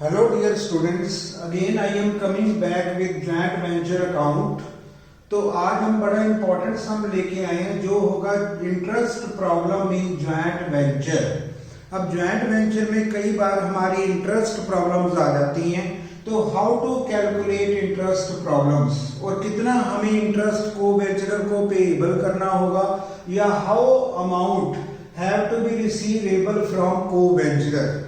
Hello dear students, again I am coming back with joint venture account। तो आज हम बड़ा इंपॉर्टेंट सम लेके आए हैं जो होगा interest problem in joint venture. अब ज्वाइंट वेंचर में कई बार हमारी इंटरेस्ट प्रॉब्लम्स आ जाती हैं, तो how to calculate interest problems और कितना हमें इंटरेस्ट को वेंचरर को पेएबल करना होगा या how amount have to be receivable from को वेंचरर।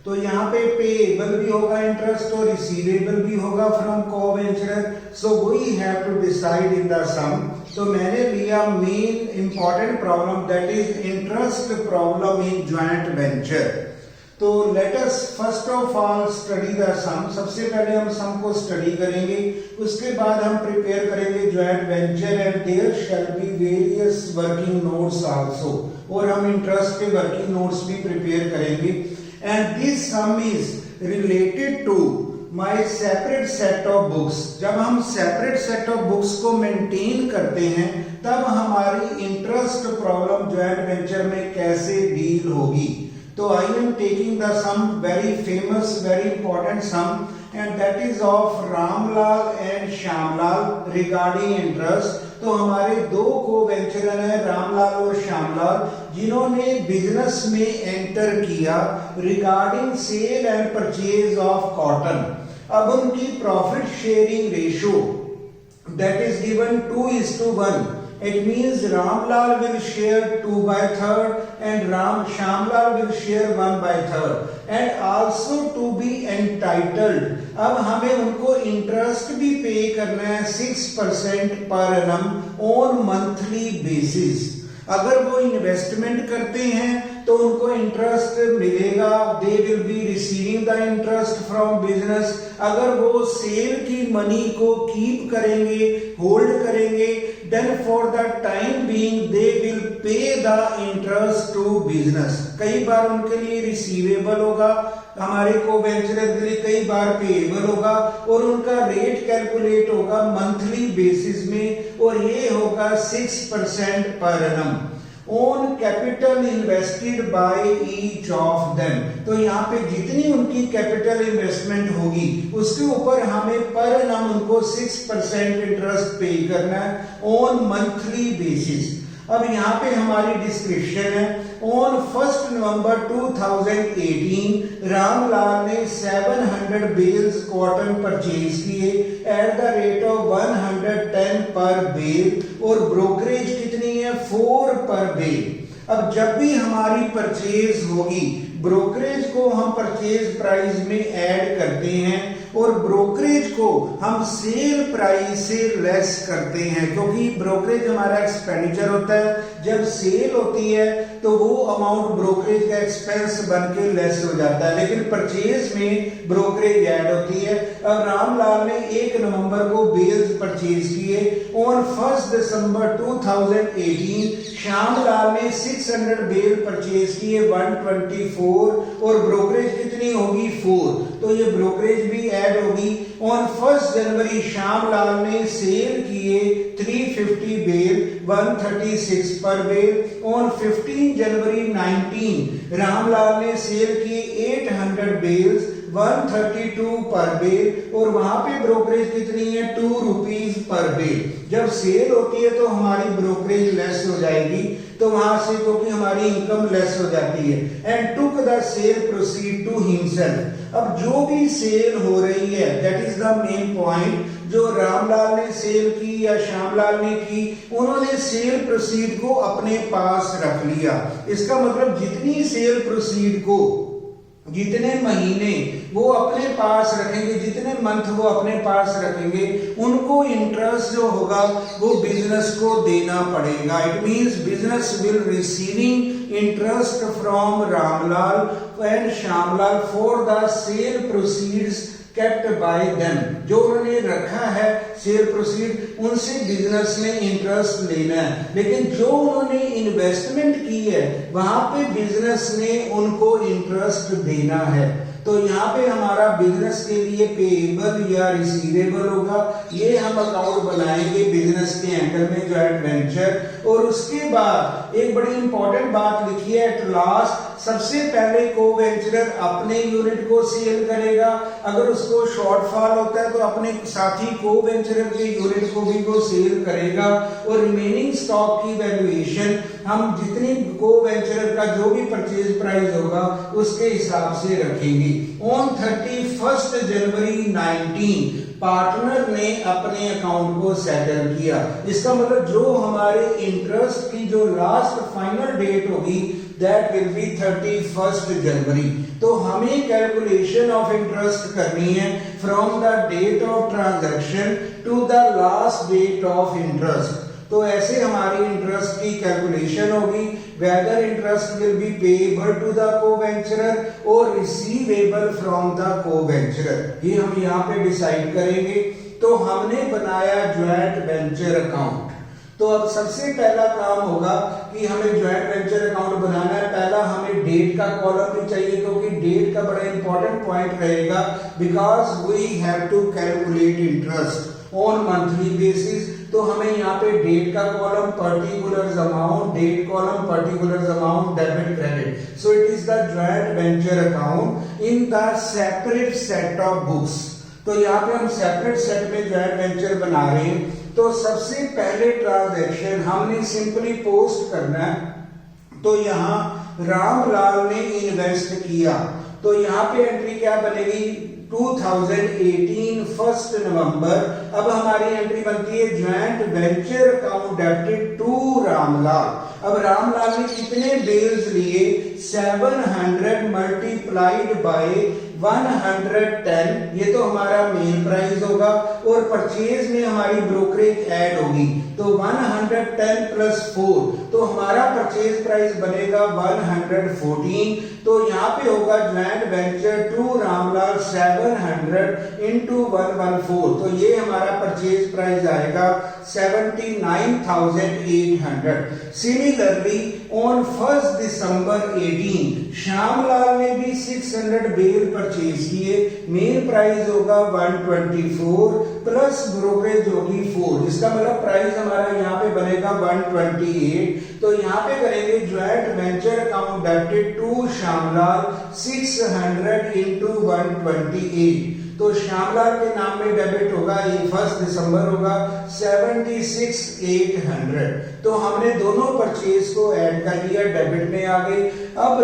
तो यहाँ पे पेएबल भी होगा इंटरेस्ट और रिसीवेबल भी होगा फ्रॉम को वेंचरर। So we have to decide in the sum. तो मैंने लिया main important problem that is interest problem in joint venture. तो let us first of all study the sum. सबसे पहले हम सम को स्टडी करेंगे, उसके बाद हम प्रिपेयर करेंगे joint venture and there shall be various working notes also, और हम इंटरेस्ट के वर्किंग नोट्स भी प्रिपेयर करेंगे। And this sum is related to my separate set of books। जब हम separate set of books को मेंटेन करते हैं तब हमारी इंटरेस्ट प्रॉब्लम ज्वाइंट वेंचर में कैसे डील होगी। तो I am taking the sum very famous very important sum and that is of Ramlal and Shyamlal regarding interest. तो हमारे दो को वेंचरर हैं रामलाल और श्यामलाल, जिन्होंने बिजनेस में एंटर किया regarding sale and purchase of cotton. अब उनकी profit sharing ratio that is given 2:1। It means Ramlal will share 2/3 and Shyamlal will share 1/3 and also to be entitled। अब हमें उनको इंटरेस्ट भी पे करना है 6% पर annum on monthly basis। अगर वो इन्वेस्टमेंट करते हैं तो उनको इंटरेस्ट मिलेगा, they will be receiving the interest from business. अगर वो सेल की मनी को कीप करेंगे होल्ड करेंगे then for the time being they will pay the interest to business. कई बार उनके लिए रिसीवेबल होगा, हमारे को वेंचरर के लिए कई बार पेएबल होगा, और उनका रेट कैलकुलेट होगा मंथली बेसिस में, और ये होगा 6% per annum on capital invested by each of them. तो यहाँ पे जितनी उनकी कैपिटल इन्वेस्टमेंट होगी उसके ऊपर हमें पर एनम उनको 6% इंटरेस्ट पे करना है ऑन मंथली बेसिस। अब यहाँ पे हमारी डिस्क्रिप्शन है, ऑन 1 नवंबर 2018 रामलाल ने 700 बेल्स कॉटन परचेज किए एट द रेट ऑफ 110 पर बेल, और ब्रोकरेज कितनी है 4 पर बेल। अब जब भी हमारी परचेज होगी ब्रोकरेज को हम परचेज प्राइस में ऐड करते हैं और ब्रोकरेज को हम सेल प्राइस से लेस करते हैं, क्योंकि ब्रोकरेज हमारा एक्सपेंडिचर होता है। जब सेल होती है तो वो अमाउंट ब्रोकरेज का एक्सपेंस बन के लेस हो जाता है, लेकिन परचेज में ब्रोकरेज ऐड होती है। अब रामलाल ने 1 नवंबर को बेल्स परचेज किए, ऑन 1 दिसंबर 2018 श्यामलाल ने 600 बेल परचेज किए 124, और ब्रोकरेज कितनी होगी 4, तो ये ब्रोकरेज भी ऐड होगी। ऑन 1 जनवरी श्यामलाल ने सेल किए 350 बेल 136 पर बेल। ऑन 15 जनवरी 19 रामलाल ने सेल किए 800 बेल्स 132 पर बेल, और वहां पे ब्रोकरेज कितनी है 2 रुपीज पर बेल। जब सेल होती है तो हमारी ब्रोकरेज लेस हो जाएगी, तो वहां से क्योंकि हमारी इनकम लेस हो जाती है। And took the sale proceed to himself. अब जो भी सेल हो रही है that is the main point, जो रामलाल ने सेल की या श्यामलाल ने की, उन्होंने सेल प्रोसीड को अपने पास रख लिया। इसका मतलब जितनी सेल प्रोसीड को जितने महीने वो अपने पास रखेंगे, जितने मंथ वो अपने पास रखेंगे, उनको इंटरेस्ट जो होगा वो बिजनेस को देना पड़ेगा। It means business will receiving interest from Ramlal and Shyamlal for the sale proceeds kept by them। जो उन्होंने रखा है सेल प्रोसीड, उनसे बिजनेस ने इंटरेस्ट लेना है, लेकिन जो उन्होंने इन्वेस्टमेंट की है वहां पे बिजनेस ने उनको इंटरेस्ट देना है। तो यहाँ पे हमारा बिजनेस के लिए पेएबल या रिसीवेबल होगा, ये हम अकाउंट बनाएंगे बिजनेस के एंगल में ज्वाइंट वेंचर। और उसके बाद एक बड़ी इंपॉर्टेंट बात लिखी है, एट लास्ट सबसे पहले को-वेंचरर अपने यूनिट को सेल करेगा, अगर उसको शॉर्टफॉल होता है तो अपने साथी को-वेंचरर के यूनिट को भी वो सेल करेगा, और रिमेनिंग स्टॉक की वैल्यूएशन हम जितनी को-वेंचरर का जो भी परचेज प्राइस होगा उसके हिसाब से रखेंगे। ऑन 31 जनवरी 19 पार्टनर ने अपने अकाउंट को सेटल किया। इसका मतलब जो हमारे इंटरेस्ट की जो लास्ट फाइनल डेट होगी दैट विल बी 31 जनवरी। तो हमें कैलकुलेशन ऑफ इंटरेस्ट करनी है from the date of transaction to the last date of interest. तो ऐसे हमारी इंटरेस्ट की कैलकुलेशन होगी, whether interest will be payable to the co-venturer और रिसीवेबल फ्रॉम द को-वेंचरर, ये हम यहाँ पे डिसाइड करेंगे। तो हमने बनाया ज्वाइंट वेंचर अकाउंट। तो अब सबसे पहला काम होगा कि हमें ज्वाइंट वेंचर अकाउंट बनाना है। पहला हमें डेट का कॉलम भी चाहिए, क्योंकि डेट का बड़ा इंपॉर्टेंट पॉइंट रहेगा, because we have to calculate interest on monthly basis. तो हमें यहाँ पे डेट का column, particular amount, date column, particular amount, debit credit. So it is the joint venture account in the separate set of books. तो यहाँ पे हम separate set में ज्वाइंट वेंचर बना रहे हैं। तो सबसे पहले ट्रांजैक्शन हमने सिंपली पोस्ट करना है। तो यहाँ रामलाल ने इन्वेस्ट किया, तो यहाँ पे एंट्री क्या बनेगी 2018 1 नवंबर। अब हमारी एंट्री बनती है joint venture account debited to Ramlal. अब रामलाल ने कितने बेल्स लिए 700 मल्टीप्लाइड बाय 110, ये तो हमारा मेन प्राइस होगा, और परचेज में हमारी ब्रोकरेज ऐड होगी। तो 110 प्लस 4, तो हमारा परचेज प्राइस बनेगा 114। तो यहाँ पे होगा joint venture to Ramlal 700 into 114, तो ये हमारा परचेज प्राइस आएगा 79,800। सिमिलरली ऑन 1 दिसंबर 18 श्यामलाल ने भी 600 बेल परचेज किए, मेन प्राइस होगा 124 प्लस ब्रोकरेज होगी 4, इसका मतलब प्राइस हमारा यहाँ पे बनेगा 128। तो यहाँ पे करेंगे joint venture account debited to Shyamlal 600 into 128। तो श्यामलाल के नाम में डेबिट होगा, ये 1 दिसंबर होगा 76,800। तो हमने दोनों परचेज को ऐड कर दिया, डेबिट में आ गई। अब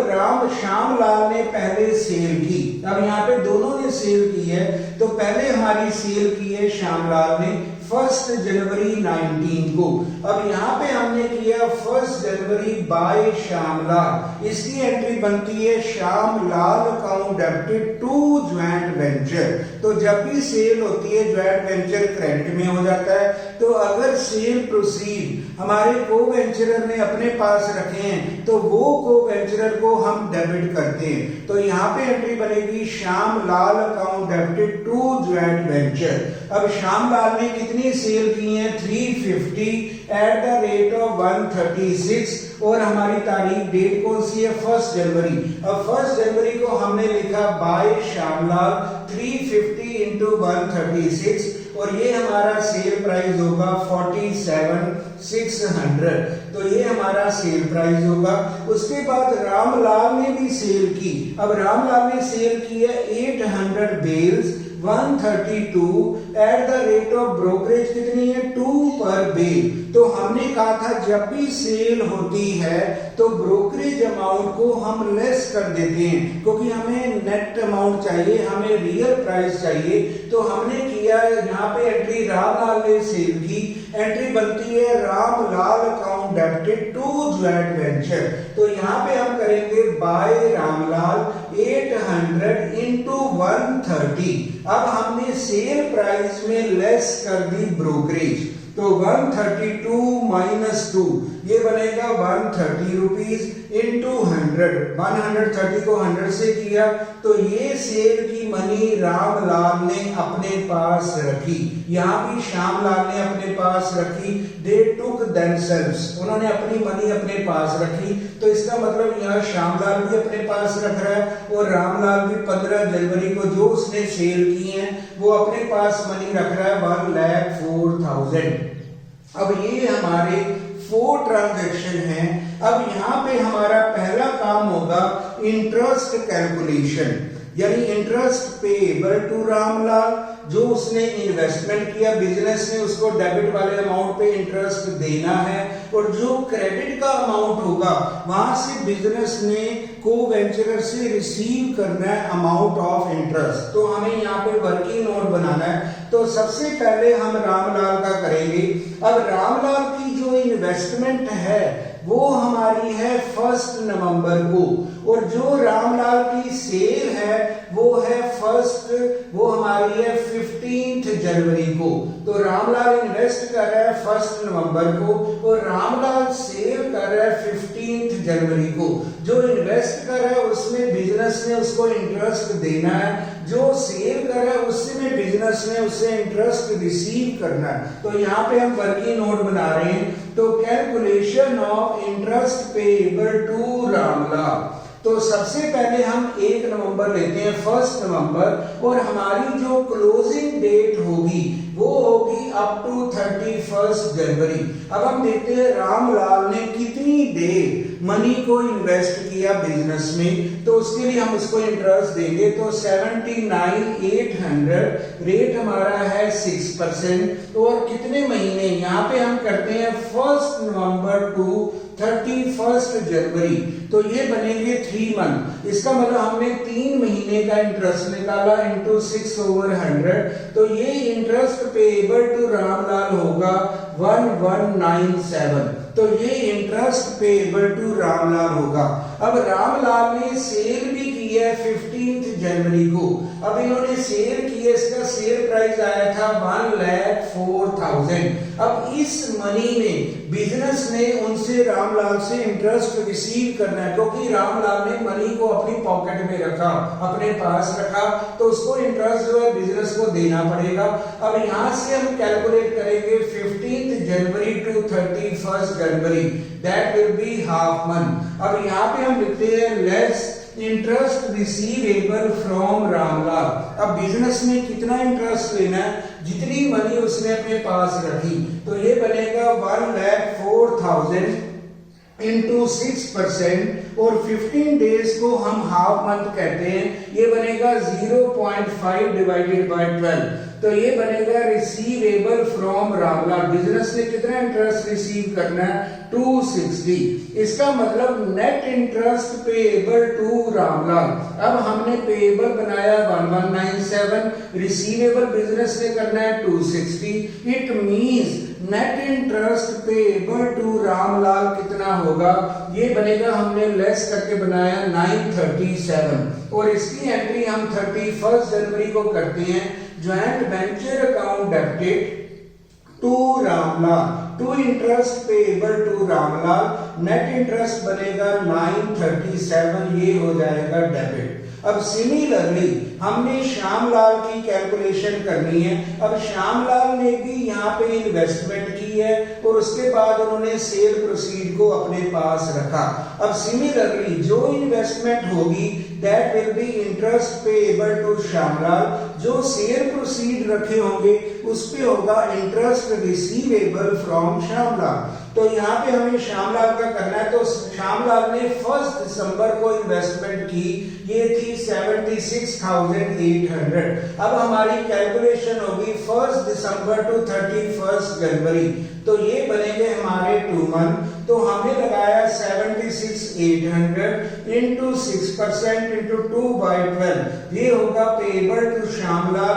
श्यामलाल ने पहले सेल की, अब यहाँ पे दोनों ने सेल की है। तो पहले हमारी सेल की है श्यामलाल ने 1 जनवरी 19 को। अब यहाँ पे हमने किया 1 जनवरी बाय श्यामलाल, इसकी एंट्री बनती है Shyamlal account debited to joint venture. तो जब भी सेल होती है ज्वाइंट वेंचर क्रेडिट में हो जाता है। तो अगर सेल प्रोसीड हमारे को-वेंचरर ने अपने पास रखे हैं तो वो को-वेंचरर को हम डेबिट करते हैं। तो यहाँ पे एंट्री बनेगी Shyamlal account debited to joint venture. अब श्यामलाल ने कितनी सेल की है 350 एट द रेट ऑफ 136, और हमारी तारीख डेट कौन सी है 1 जनवरी। अब 1 जनवरी को हमने लिखा बाय श्यामलाल 350 इंटू 136, और ये हमारा सेल प्राइस होगा 47,600। तो ये हमारा सेल प्राइस होगा। उसके बाद रामलाल ने भी सेल की। अब रामलाल ने सेल की है 800 bales 132 at the rate of brokerage कितनी है 2 पर बेल। तो हमने कहा था जब भी सेल होती है तो ब्रोकरेज अमाउंट को हम लेस कर देते हैं, क्योंकि हमें नेट अमाउंट चाहिए, हमें रियल प्राइस चाहिए। तो हमने किया यहाँ पे एंट्री रामलाल ने सेल की, एंट्री बनती है Ramlal account debited to joint venture. तो यहाँ पे हम करेंगे बाय रामलाल 800 इंटू 130। अब हमने सेल प्राइस में लेस कर दी ब्रोकरेज, तो 132 माइनस 2 ये बनेगा 130 रुपीज इंटू 100। 130 को 100 से किया तो ये सेल की मनी रामलाल ने अपने पास रखी, यहाँ भी श्यामलाल ने अपने पास रखी। दे टुक देमसेल्व्स, उन्होंने अपनी मनी अपने पास रखी। तो इसका मतलब यहाँ श्यामलाल भी अपने पास रख रहा है और रामलाल भी 15 जनवरी को जो उसने सेल की है वो अपने पास मनी रख रहा है 1,04,000। अब ये हमारे 4 ट्रांजैक्शन हैं। अब यहाँ पे हमारा पहला काम होगा इंटरेस्ट कैलकुलेशन, यानी इंटरेस्ट पेएबल टू रामलाल, जो उसने इन्वेस्टमेंट किया बिजनेस ने, उसको डेबिट वाले अमाउंट पे इंटरेस्ट देना है, और जो क्रेडिट का अमाउंट होगा वहां से बिजनेस ने को वेंचरर से रिसीव करना है अमाउंट ऑफ इंटरेस्ट। तो हमें यहाँ पे वर्किंग नोट बनाना है। तो सबसे पहले हम रामलाल का करेंगे। अब रामलाल की जो इन्वेस्टमेंट है वो हमारी है 1 नवंबर को, और जो रामलाल की सेल है वो है वो हमारी है 15 जनवरी को। तो रामलाल इन्वेस्ट कर रहा है 1 नवंबर को और रामलाल सेल कर रहा है 15 जनवरी को। जो इन्वेस्ट कर रहा है उसमें बिजनेस ने उसको इंटरेस्ट देना है, जो सेल कर रहा है उसमें बिजनेस ने उससे इंटरेस्ट रिसीव करना है। तो यहाँ पे हम वर्किंग नोट बना रहे हैं। तो calculation of interest payable to Ramlal. तो सबसे पहले हम 1 नवंबर लेते हैं, 1 नवंबर, और हमारी जो क्लोजिंग डेट होगी वो होगी अप टू 31 जनवरी। अब हम देखते हैं रामलाल ने कितनी देर मनी को इन्वेस्ट किया बिजनेस में, तो उसके लिए हम उसको इंटरेस्ट देंगे। तो 79,800 रेट हमारा है 6%, और कितने महीने, यहाँ पे हम करते हैं 1 नवंबर टू 31 जनवरी, तो ये बनेंगे 3 मंथ। इसका मतलब हमने 3 महीने का इंटरेस्ट निकाला इंटू 6/100, तो ये इंटरेस्ट पेएबल टू रामलाल होगा 1197। तो ये इंटरेस्ट पेएबल टू रामलाल होगा। अब रामलाल ने सेल भी की है 15 जनवरी को। अब इन्होंने सेल की है, इसका सेल प्राइस आया था 1,04,000। अब इस मनी में बिजनेस ने उनसे रामलाल से इंटरेस्ट रिसीव करना है, क्योंकि रामलाल ने मनी को अपनी पॉकेट में रखा, अपने पास रखा, तो उसको इंटरेस्ट जो है बिजनेस को देना पड़ेगा। अब यहां से हम कैलकुलेट करेंगे 15 January to 31 January, that will be half month. अब यहाँ पे हम लिखते हैं less interest receivable from Ramlal. अब बिजनेस ने कितना इंटरेस्ट लेना है, जितनी मनी उसने अपने पास रखी, तो ये बनेगा 1,04,000 इंटू 6%, और 15 डेज को हम हाफ मंथ कहते हैं। ये बनेगा 0.5 डिवाइडेड बाय 12, तो ये बनेगा रिसीवेबल फ्रॉम रामलाल। बिजनेस ने कितना इंटरेस्ट रिसीव करना है, 260। इसका मतलब net interest payable to Ramlal. अब हमने पेएबल बनाया 1197, रिसीवेबल बिजनेस ने करना है 260। It means net interest payable to Ramlal कितना होगा, ये बनेगा, हमने लेस करके बनाया 937, और इसकी एंट्री हम 31 जनवरी को करते हैं। Joint venture account debited to Ramlal, to interest payable to Ramlal, net interest बनेगा 937, ये हो जाएगा डेबिट। अब सिमिलरली हमने श्यामलाल की कैलकुलेशन करनी है। अब श्यामलाल ने भी यहाँ पे इन्वेस्टमेंट की है और उसके बाद उन्होंने सेल प्रोसीड को अपने पास रखा। अब सिमिलरली जो इन्वेस्टमेंट होगी that will be interest payable to Shyamlal. जो सेल प्रोसीड रखे होंगे उस पे होगा इंटरेस्ट रिसीवेबल फ्रॉम श्यामलाल। तो यहाँ पे हमें श्यामलाल का करना है। तो श्यामलाल ने 1 दिसंबर को इन्वेस्टमेंट की, ये थी 76,800। अब हमारी कैलकुलेशन होगी 1 दिसंबर टू 31 जनवरी, तो ये बनेंगे हमारे 2 मंथ। तो हमने लगाया 76,800 इंटू 6% इंटू 2/12, ये होगा पेएबल टू श्यामलाल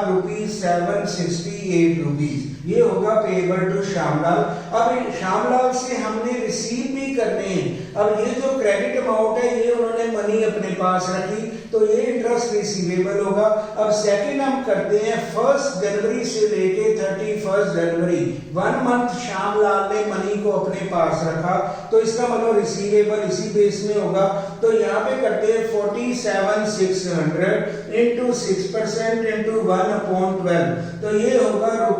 ₹768 रुपीज, ये होगा पेएबल टू श्यामलाल। अब श्यामलाल से हमने रिसीव भी करने हैं। अब ये जो क्रेडिट अमाउंट है ये उन्होंने मनी अपने पास रखी, तो ये इंटरेस्ट रिसीवेबल होगा। अब सेकंड हम करते हैं 1 जनवरी से लेके 31 जनवरी, 1 मंथ श्यामलाल ने मनी को अपने पास रखा, तो इसका मतलब रिसीवेबल इसी बेस में होगा। तो यहाँ पे करते हैं 47,600 इंटू 6% इंटू 1/12, तो ये होगा ₹2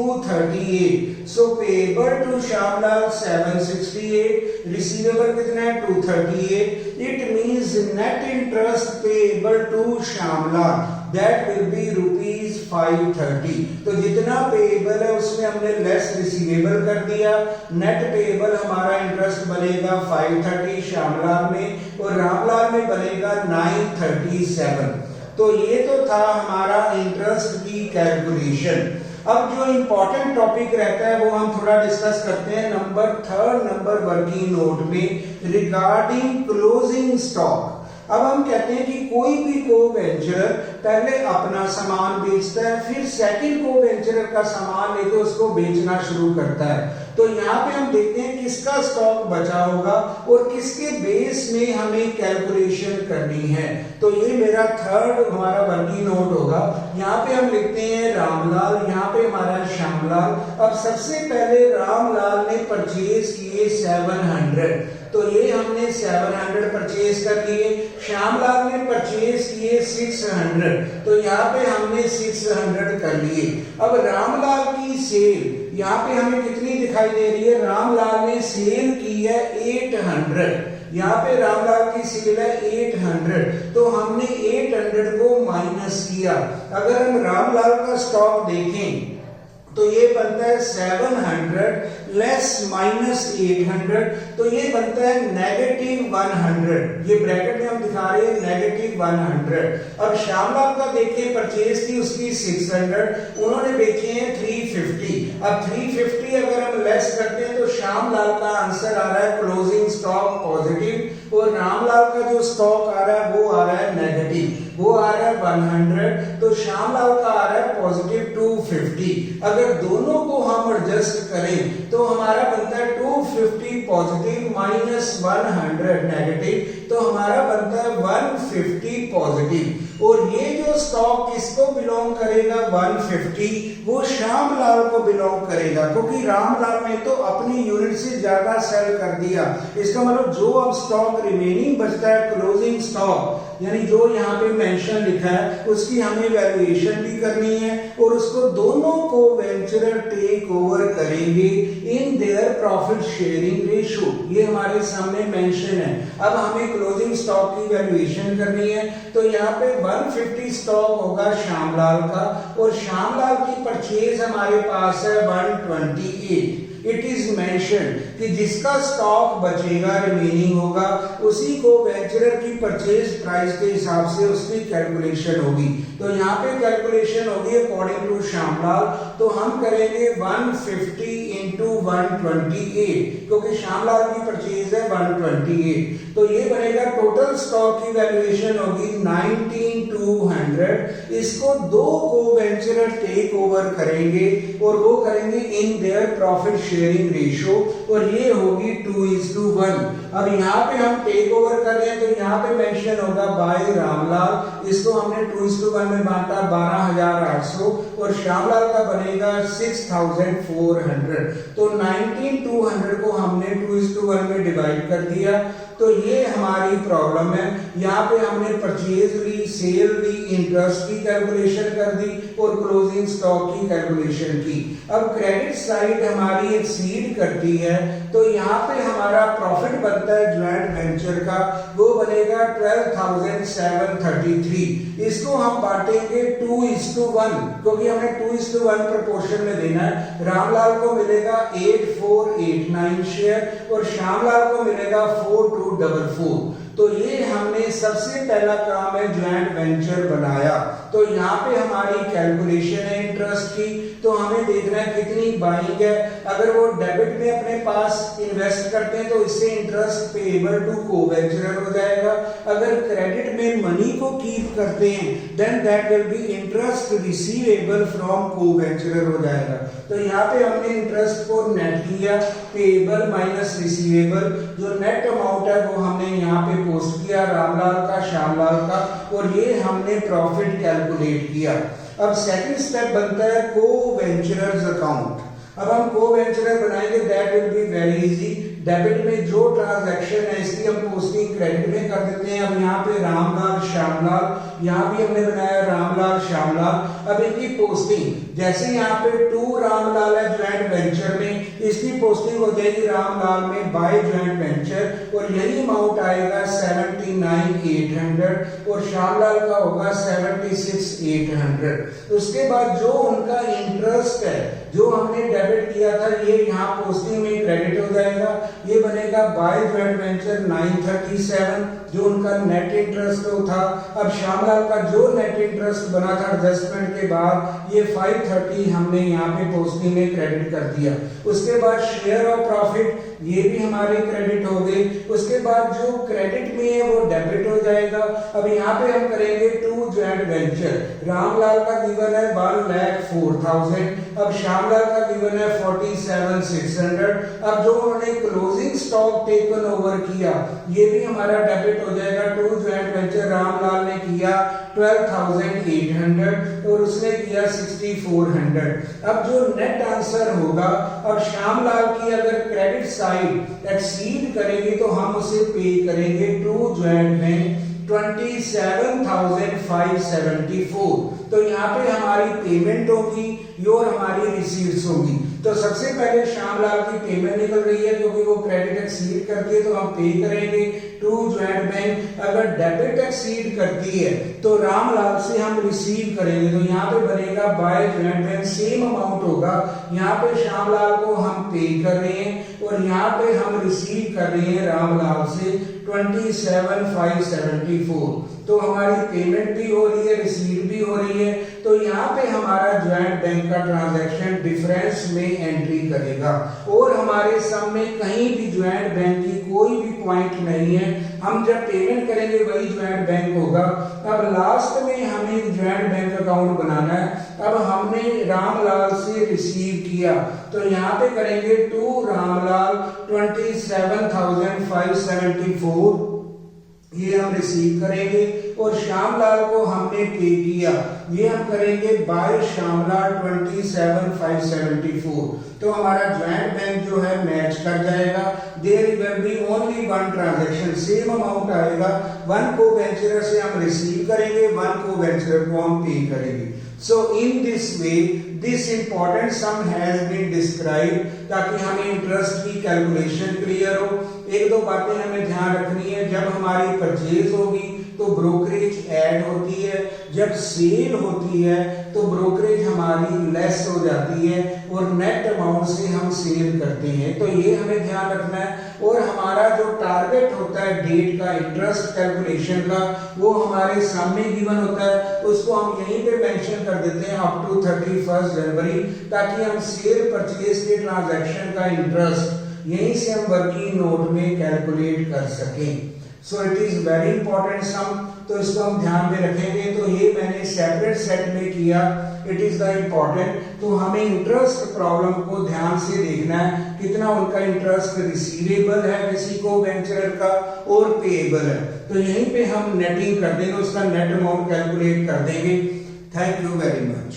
238. So payable to Shyamlal 768, receivable कितना है 238. It means net interest payable to Shyamlal that will be rupees 530. तो जितना पेएबल है उसमें हमने लेस रिसीवेबल कर दिया, नेट पेएबल हमारा इंटरेस्ट बनेगा 530 श्यामलाल में और रामलाल में बनेगा 937. तो ये तो था हमारा इंटरेस्ट की कैलकुलेशन. अब जो इंपॉर्टेंट टॉपिक रहता है वो हम थोड़ा डिस्कस करते हैं थर्ड नंबर वर्किंग नोट में रिगार्डिंग क्लोजिंग स्टॉक. अब हम कहते हैं कि कोई भी को-वेंचर पहले अपना सामान बेचता है, फिर सेकंड को-वेंचर का सामान लेके उसको बेचना शुरू करता है. तो यहाँ पे हम देखते हैं किसका स्टॉक बचा होगा और किसके बेस में हमें कैलकुलेशन करनी है. तो ये मेरा थर्ड हमारा वर्किंग नोट होगा. यहाँ पे हम लिखते हैं रामलाल, यहाँ पे हमारा श्यामलाल. अब सबसे पहले रामलाल ने परचेज किए 700, तो ये हमने 700 परचेज कर लिए. श्यामलाल ने परचेज किए 600, तो यहाँ पे हमने 600 कर लिए. अब रामलाल की सेल यहाँ पे हमें कितनी दिखाई दे रही है? रामलाल ने सेल की है 800. यहाँ पे रामलाल की सेल है 800, तो हमने 800 को माइनस किया. अगर हम रामलाल का स्टॉक देखें तो ये बनता है 700 लेस माइनस 800, तो ये बनता है -100. ये ब्रैकेट में हम दिखा रहे हैं -100. अब श्यामलाल का देखिए परचेज की उसकी 600, उन्होंने बेचे हैं 350. अब 350 अगर हम लेस करते हैं तो श्यामलाल का आंसर आ रहा है क्लोजिंग स्टॉक पॉजिटिव और रामलाल का जो स्टॉक आ रहा है वो आ रहा है नेगेटिव. वो आ रहा है 100, तो श्यामलाल का आ रहा है पॉजिटिव 250. अगर दोनों को हम एडजस्ट करें तो हमारा बनता है 250 पॉजिटिव माइनस 100 नेगेटिव, तो हमारा बनता है 150 पॉजिटिव. और ये जो स्टॉक किसको बिलोंग करेगा? 150 वो श्यामलाल को बिलोंग करेगा, क्योंकि रामलाल ने तो अपनी यूनिट से ज्यादा सेल कर दिया. इसका मतलब जो अब स्टॉक रिमेनिंग बचता है क्लोजिंग स्टॉक, यानी जो यहाँ पे मेंशन लिखा है उसकी हमें वैल्यूएशन भी करनी है और उसको दोनों को वेंचरर टेक ओवर करेंगे in their profit sharing ratio. ये हमारे सामने मेंशन है. अब हमें क्लोजिंग स्टॉक की वैल्यूएशन करनी है, तो यहाँ पे 150 स्टॉक होगा श्यामलाल का और श्यामलाल की परचेज हमारे पास है 128. इट इज मेंशन कि जिसका स्टॉक बचेगा रिमेनिंग होगा उसी को वेंचरर की परचेज प्राइस के हिसाब से उसकी कैलकुलेशन होगी. तो यहाँ पे कैलकुलेशन होगी अकॉर्डिंग टू श्यामलाल. तो हम करेंगे 150 इंटू 128, क्योंकि श्यामलाल की परचेज है 128. तो ये बनेगा टोटल स्टॉक की वैल्यूएशन होगी 19200. इसको दो को वेंचरर टेक ओवर करेंगे और वो करेंगे in their profit sharing ratio और ये होगी 2:1. अब यहाँ पे हम टेक ओवर कर रहे हैं तो यहाँ पे मेंशन होगा बाय रामलाल. इसको हमने 2:1 में बांटा 12800 और श्यामलाल का बनेगा 6400. तो 19200 को हमने 2:1 में डिवाइड कर दिया. तो ये हमारी प्रॉब्लम है. यहाँ पे हमने परचेज ली, सेल ली, इंटरेस्ट की कैलकुलेशन कर दी और क्लोजिंग स्टॉक की कैलकुलेशन की. अब क्रेडिट साइड हमारी एक्सीड करती है, तो यहाँ पे हमारा प्रॉफिट बनता है ज्वाइंट वेंचर का, वो बनेगा 12,733. इसको हम बांटेंगे 2:1, क्योंकि हमें 2:1 प्रोपोर्शन में देना है. रामलाल को मिलेगा 8489 शेयर और श्यामलाल को मिलेगा 4244. तो ये हमने सबसे पहला काम है ज्वाइंट वेंचर बनाया. तो यहाँ पे हमारी कैलकुलेशन है इंटरेस्ट की. तो हमें देखना है कितनी बाइंग है. अगर वो डेबिट में अपने पास इन्वेस्ट करते हैं तो इससे इंटरेस्ट पेएबल टू को-वेंचरर हो जाएगा. अगर क्रेडिट में मनी को कीप करते हैं then that will be interest receivable from co-venturer हो जाएगा. तो यहाँ पे हमने इंटरेस्ट को नेट किया, पेएबल माइनस रिसीवेबल. जो नेट अमाउंट है वो हमने यहाँ पे पोस्ट किया रामलाल का, श्यामलाल का, और ये हमने प्रॉफिट कैलकुलेट किया. अब सेकंड स्टेप बनता है को-वेंचरर्स अकाउंट. अब हम को-वेंचरर बनाएंगे, that will be very easy. Debit में जो ट्रांजैक्शन है इसकी हम पोस्टिंग क्रेडिट में कर देते हैं. अब यहाँ पे रामलाल श्यामलाल, यहाँ भी हमने बनाया रामलाल श्यामलाल. अब इनकी पोस्टिंग जैसे यहाँ पे 2 रामलाल है ज्वाइंट वेंचर में, इसकी पोस्टिंग हो जाएगी रामलाल में बाय ज्वाइंट वेंचर और यही अमाउंट आएगा 79,800 और श्यामलाल का होगा 76,800। उसके बाद जो उनका इंटरेस्ट है जो हमने डेबिट किया था ये यहाँ पोस्टिंग में क्रेडिट हो जाएगा, ये बनेगा बाय ज्वाइंट वेंचर 937 जो उनका नेट इंटरेस्ट था। अब श्यामलाल का जो नेट इंटरेस्ट बना था एडजस्टमेंट के बाद ये 530 हमने यहाँ पे पोस्टिंग में क्रेडिट कर दिया। उसके बाद शेयर ऑफ प्रॉफिट ये भी हमारे क्रेडिट हो गए। उसके बाद जो क्रेडिट में है वो डेबिट हो जाएगा। अब यहाँ पे हम करेंगे 2 ज्वाइंट वेंचर, रामलाल का गिवन है 1,04,000, अब श्यामलाल का गिवन है 47,600। अब जो उन्होंने क्लोजिंग स्टॉक टेकन ओवर किया ये भी हमारा डेबिट हो जाएगा। 2 ज्वाइंट वेंचर रामलाल ने किया 12,800 और उसने किया 6,400। अब जो नेट आंसर होगा, अब श्यामलाल की अगर क्रेडिट साइड एक्सीड करेगी तो हम उसे पे करेंगे 2 ज्वाइंट में 27,574। तो यहाँ पे हमारी पेमेंट होगी और हमारी रिसीव्स होगी। तो सबसे पहले श्यामलाल की पेमेंट निकल रही है क्योंकि वो क्रेडिट एक्सीड करती है तो हम पे करेंगे 2 ज्वाइंट बैंक। अगर डेबिट एक्सीड करती है तो रामलाल से हम रिसीव करेंगे, तो यहाँ पे बनेगा by joint bank, same amount होगा। यहाँ पे श्यामलाल को हम पे कर रहे हैं और यहाँ पे हम रिसीव कर रहे हैं रामलाल से 27,574। तो हमारी पेमेंट भी हो रही है, रिसीव भी हो रही है। तो यहाँ पे हमारा ज्वाइंट बैंक का ट्रांजैक्शन डिफरेंस में एंट्री करेगा और हमारे सम में कहीं भी ज्वाइंट बैंक की कोई भी पॉइंट नहीं है। हम जब पेमेंट करेंगे वही ज्वाइंट बैंक होगा। अब लास्ट में हमें एक ज्वाइंट बैंक अकाउंट बनाना है। अब हमने रामलाल से रिसीव किया तो यहाँ पे करेंगे 2 रामलाल 27,574 ये हम रिसीव करेंगे और श्यामलाल को हमने पे किया, ये हम करेंगे बाय श्यामलाल 27,574। तो हमारा ज्वाइंट बैंक जो है मैच कर जाएगा। There will be only one transaction, same amount आएगा। 1 को वेंचर से हम रिसीव करेंगे, 1 को वेंचर को हम पे करेंगे। So in this way this important sum has been described ताकि हमें इंटरेस्ट की कैलकुलेशन क्लियर हो। एक दो बातें हमें ध्यान रखनी है, जब हमारी परचेज होगी तो ब्रोकरेज ऐड होती है, जब सेल होती है तो ब्रोकरेज हमारी लेस हो जाती है और नेट अमाउंट से हम सेल करते हैं। तो ये हमें ध्यान रखना है। और हमारा जो टारगेट होता है डेट का इंटरेस्ट कैलकुलेशन का वो हमारे सामने गिवन होता है, उसको हम यहीं पे मेंशन कर देते हैं अप टू 31 जनवरी, ताकि हम सेल परचेज के ट्रांजैक्शन का इंटरेस्ट यहीं से हम वर्किंग नोट में कैलकुलेट कर सकें। So it is very important sum, तो इसको हम ध्यान में रखेंगे। तो ये मैंने सेपरेट सेट में किया, इट इज द इम्पोर्टेंट। तो हमें इंटरेस्ट प्रॉब्लम को ध्यान से देखना है, कितना उनका इंटरेस्ट रिसीवेबल है किसी को वेंचर का और पेएबल है। तो यहीं पे हम नेटिंग कर देंगे, उसका नेट अमाउंट कैलकुलेट कर देंगे। Thank you very much.